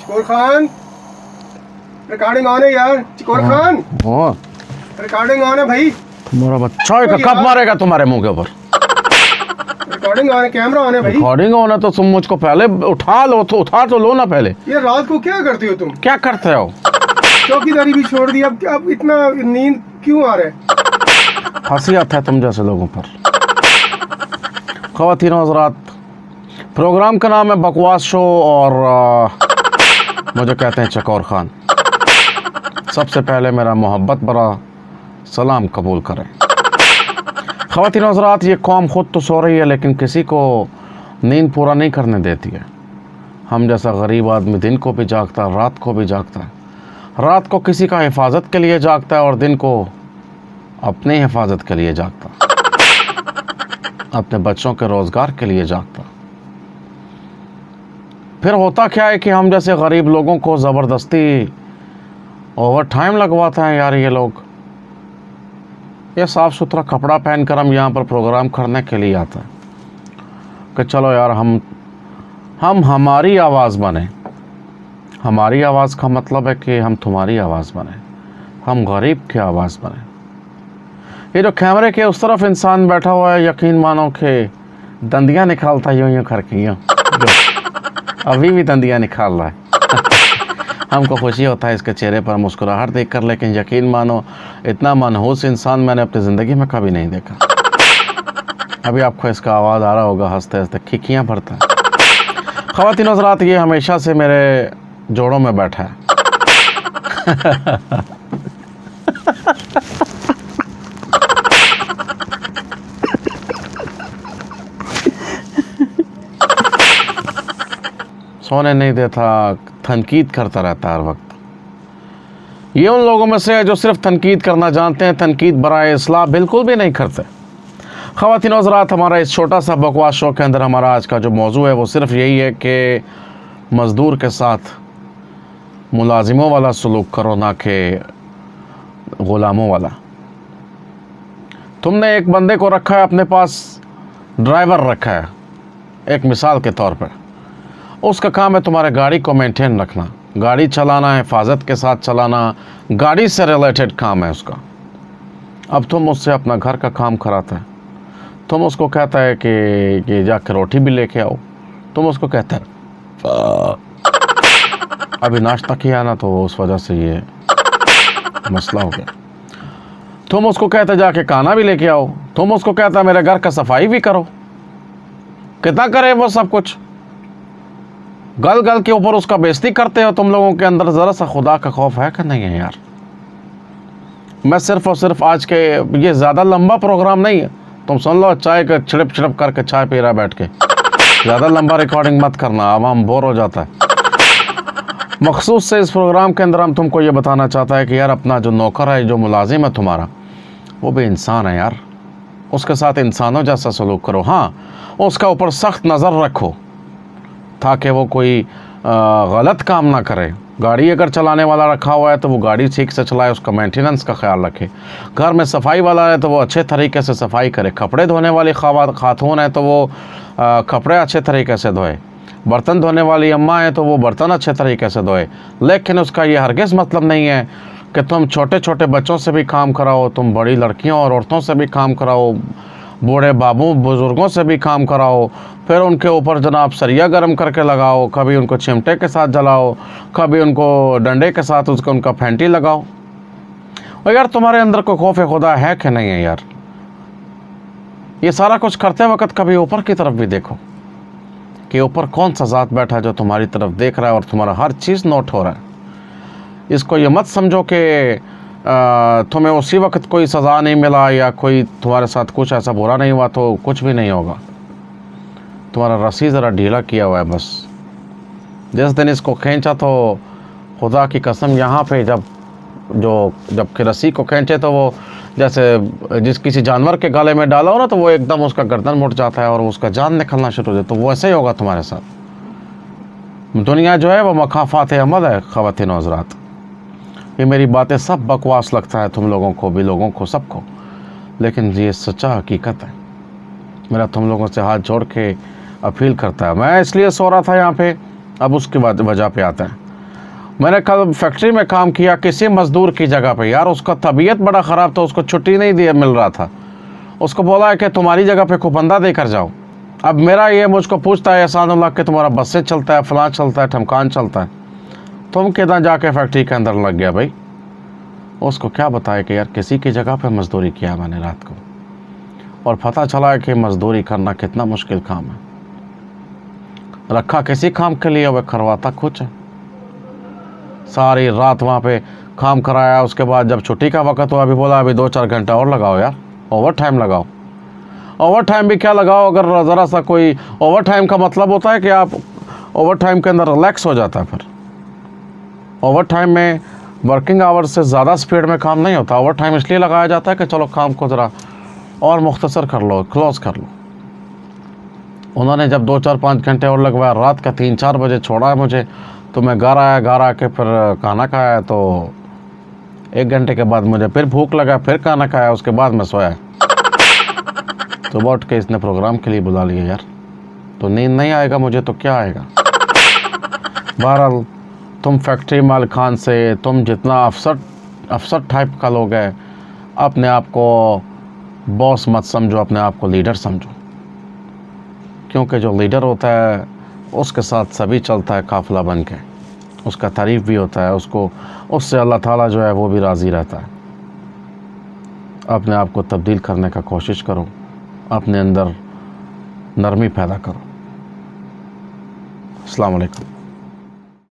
Chicory Khan, recording on है यार। Chicory Khan, recording on है भाई। तुम्हारा बच्चा है कब मारेगा तुम्हारे मुंह के ऊपर? रिकॉर्डिंग ऑन है, कैमरा ऑन है भाई। रिकॉर्डिंग ऑन है तो तुम मुझको पहले उठा लो, तो उठा तो लो ना पहले। ये रात को क्या करती हो तुम? क्या करते हो? चौकीदारी भी छोड़ दी, अब इतना नींद क्यों आ रहा है? हंसी आता है तुम जैसे लोगों पर। ख़वातीन और हज़रात, प्रोग्राम का नाम है बकवास शो और मुझे कहते हैं चकोर खान। सबसे पहले मेरा मोहब्बत भरा सलाम कबूल करें। ख़वातीन और हज़रात, ये कौम खुद तो सो रही है लेकिन किसी को नींद पूरा नहीं करने देती है। हम जैसा गरीब आदमी दिन को भी जागता है, रात को भी जागता है। रात को किसी का हिफाजत के लिए जागता है और दिन को अपनी हिफाजत के लिए जागता, अपने बच्चों के रोज़गार के लिए जागता। फिर होता क्या है कि हम जैसे गरीब लोगों को ज़बरदस्ती ओवर टाइम लगवाते हैं यार ये लोग। ये साफ़ सुथरा कपड़ा पहनकर हम यहाँ पर प्रोग्राम करने के लिए आते हैं कि चलो यार हम हमारी आवाज़ बने। हमारी आवाज़ का मतलब है कि हम तुम्हारी आवाज़ बने, हम गरीब की आवाज़ बने। ये जो कैमरे के उस तरफ इंसान बैठा हुआ है, यकीन मानो कि दंदियाँ निकालता यूँ यूँ करके, यूँ अभी भी दंदियाँ निकाल रहा है। हमको खुशी होता है इसके चेहरे पर मुस्कुराहट देखकर, लेकिन यकीन मानो इतना मनहूस इंसान मैंने अपनी ज़िंदगी में कभी नहीं देखा। अभी आपको इसका आवाज़ आ रहा होगा, हंसते हंसते खिखियाँ भरता है। ख़वातीन और हज़रात, ये हमेशा से मेरे जोड़ों में बैठा है। सोने नहीं देता, तनकीद करता रहता है हर वक्त। ये उन लोगों में से है जो सिर्फ तनकीद करना जानते हैं, तनकीद बराए इस्लाह बिल्कुल भी नहीं करते। ख़वातीन और हज़रात, हमारा इस छोटा सा बकवास शो के अंदर हमारा आज का जो मौजू है वो सिर्फ यही है कि मज़दूर के साथ मुलाजिमों वाला सलूक करो, ना कि ग़ुलामों वाला। तुमने एक बंदे को रखा है अपने पास, ड्राइवर रखा है एक मिसाल के तौर पर। उसका काम है तुम्हारे गाड़ी को मेंटेन रखना, गाड़ी चलाना, हिफाजत के साथ चलाना, गाड़ी से रिलेटेड काम है उसका। अब तुम उससे अपना घर का काम कराता है। तुम उसको कहता है कि जाकर रोटी भी लेके आओ। तुम उसको कहता है अभी नाश्ता किया ना, तो उस वजह से ये मसला हो गया। तुम उसको कहते जाके खाना भी लेके आओ। तुम उसको कहता मेरे घर का सफाई भी करो। कितना करे वो सब कुछ, गल गल के ऊपर उसका बेइज्जती करते हो। तुम लोगों के अंदर ज़रा सा खुदा का खौफ है कि नहीं है यार? मैं सिर्फ और सिर्फ आज के, ये ज़्यादा लंबा प्रोग्राम नहीं है, तुम सुन लो चाय का छिड़प छिड़प करके चाय पी रहा बैठ के। ज़्यादा लंबा रिकॉर्डिंग मत करना, अब हम बोर हो जाता है। मखसूस से इस प्रोग्राम के अंदर हम तुमको ये बताना चाहता है कि यार अपना जो नौकर है, जो मुलाजिम है तुम्हारा, वो भी इंसान है यार। उसके साथ इंसानों जैसा सलूक करो। हाँ, उसका ऊपर सख्त नज़र रखो ताकि वो कोई गलत काम ना करे। गाड़ी अगर चलाने वाला रखा हुआ है तो वो गाड़ी ठीक से चलाए, उसका मेंटेनेंस का ख्याल रखे। घर में सफाई वाला है तो वो अच्छे तरीके से सफाई करे। कपड़े धोने वाली खातून है तो वो कपड़े अच्छे तरीके से धोए। बर्तन धोने वाली अम्मा है तो वो बर्तन अच्छे तरीके से धोए। लेकिन उसका ये हरगिज़ मतलब नहीं है कि तुम छोटे छोटे बच्चों से भी काम कराओ, तुम बड़ी लड़कियों और औरतों से भी काम कराओ, बूढ़े बाबू बुज़ुर्गों से भी काम कराओ, फिर उनके ऊपर जनाब सरिया गर्म करके लगाओ, कभी उनको चिमटे के साथ जलाओ, कभी उनको डंडे के साथ उनका फैंटी लगाओ। और यार तुम्हारे अंदर कोई खौफ खुदा है कि नहीं है यार? ये सारा कुछ करते वक्त कभी ऊपर की तरफ भी देखो कि ऊपर कौन सा ज़ात बैठा है जो तुम्हारी तरफ देख रहा है और तुम्हारा हर चीज़ नोट हो रहा है। इसको ये मत समझो कि तुम्हें उसी वक्त कोई सज़ा नहीं मिला या कोई तुम्हारे साथ कुछ ऐसा बुरा नहीं हुआ तो कुछ भी नहीं होगा। तुम्हारा रस्सी ज़रा ढीला किया हुआ है बस। जिस दिन इसको खींचा तो खुदा की कसम यहाँ पे जब रस्सी को खींचे तो वो जैसे किसी जानवर के गले में डाला हो ना, तो वो एकदम उसका गर्दन मुड़ जाता है और उसका जान निकलना शुरू हो जाता है। तो वो ऐसे ही होगा तुम्हारे साथ। दुनिया जो है वो मखाफात अमल है। ख़वातीन और हज़रात, ये मेरी बातें सब बकवास लगता है तुम लोगों को भी, लोगों को, सबको, लेकिन ये सच्चा हकीकत है। मेरा तुम लोगों से हाथ जोड़ के अपील करता है। मैं इसलिए सो रहा था यहाँ पे, अब उसके बाद वजह पे आता है। मैंने कल फैक्ट्री में काम किया किसी मज़दूर की जगह पे, यार उसका तबीयत बड़ा ख़राब था, उसको छुट्टी नहीं दिया मिल रहा था। उसको बोला है कि तुम्हारी जगह पे कोई बंदा देकर जाओ। अब मेरा ये मुझको पूछता है एहसानुल्लाह कि तुम्हारा बस से चलता है, फलां चलता है, ठमकान चलता है, तुम कितना जाके फैक्ट्री के अंदर लग गया भाई। उसको क्या बताया कि यार किसी की जगह पे मज़दूरी किया मैंने रात को, और पता चला है कि मज़दूरी करना कितना मुश्किल काम है। रखा किसी काम के लिए, वह करवाता कुछ है। सारी रात वहाँ पे काम कराया, उसके बाद जब छुट्टी का वक्त हुआ अभी बोला अभी 2-4 घंटा और लगाओ यार, ओवर टाइम लगाओ। ओवर टाइम भी क्या लगाओ, अगर ज़रा सा कोई ओवर टाइम का मतलब होता है कि आप ओवर टाइम के अंदर रिलैक्स हो जाता है। फिर ओवर टाइम में वर्किंग आवर्स से ज़्यादा स्पीड में काम नहीं होता। ओवर टाइम इसलिए लगाया जाता है कि चलो काम को ज़रा और मुख्तसर कर लो, क्लोज कर लो। उन्होंने जब 2-4-5 घंटे और लगवाया, रात का 3-4 बजे छोड़ा है मुझे, तो मैं घर आके फिर खाना खाया, तो 1 घंटे के बाद मुझे फिर भूख लगा, फिर खाना खाया, उसके बाद मैं सोया। तो उठ के इसने प्रोग्राम के लिए बुला लिया यार, तो नींद नहीं आएगा मुझे तो क्या आएगा। बहरहाल तुम फैक्ट्री माल खान से, तुम जितना अफसर टाइप का लोग है, अपने आप को बॉस मत समझो, अपने आप को लीडर समझो, क्योंकि जो लीडर होता है उसके साथ सभी चलता है काफ़िला बन के, उसका तारीफ़ भी होता है, उसको उससे अल्लाह ताला जो है वो भी राज़ी रहता है। अपने आप को तब्दील करने का कोशिश करो, अपने अंदर नरमी पैदा करो। अस्सलाम वालेकुम।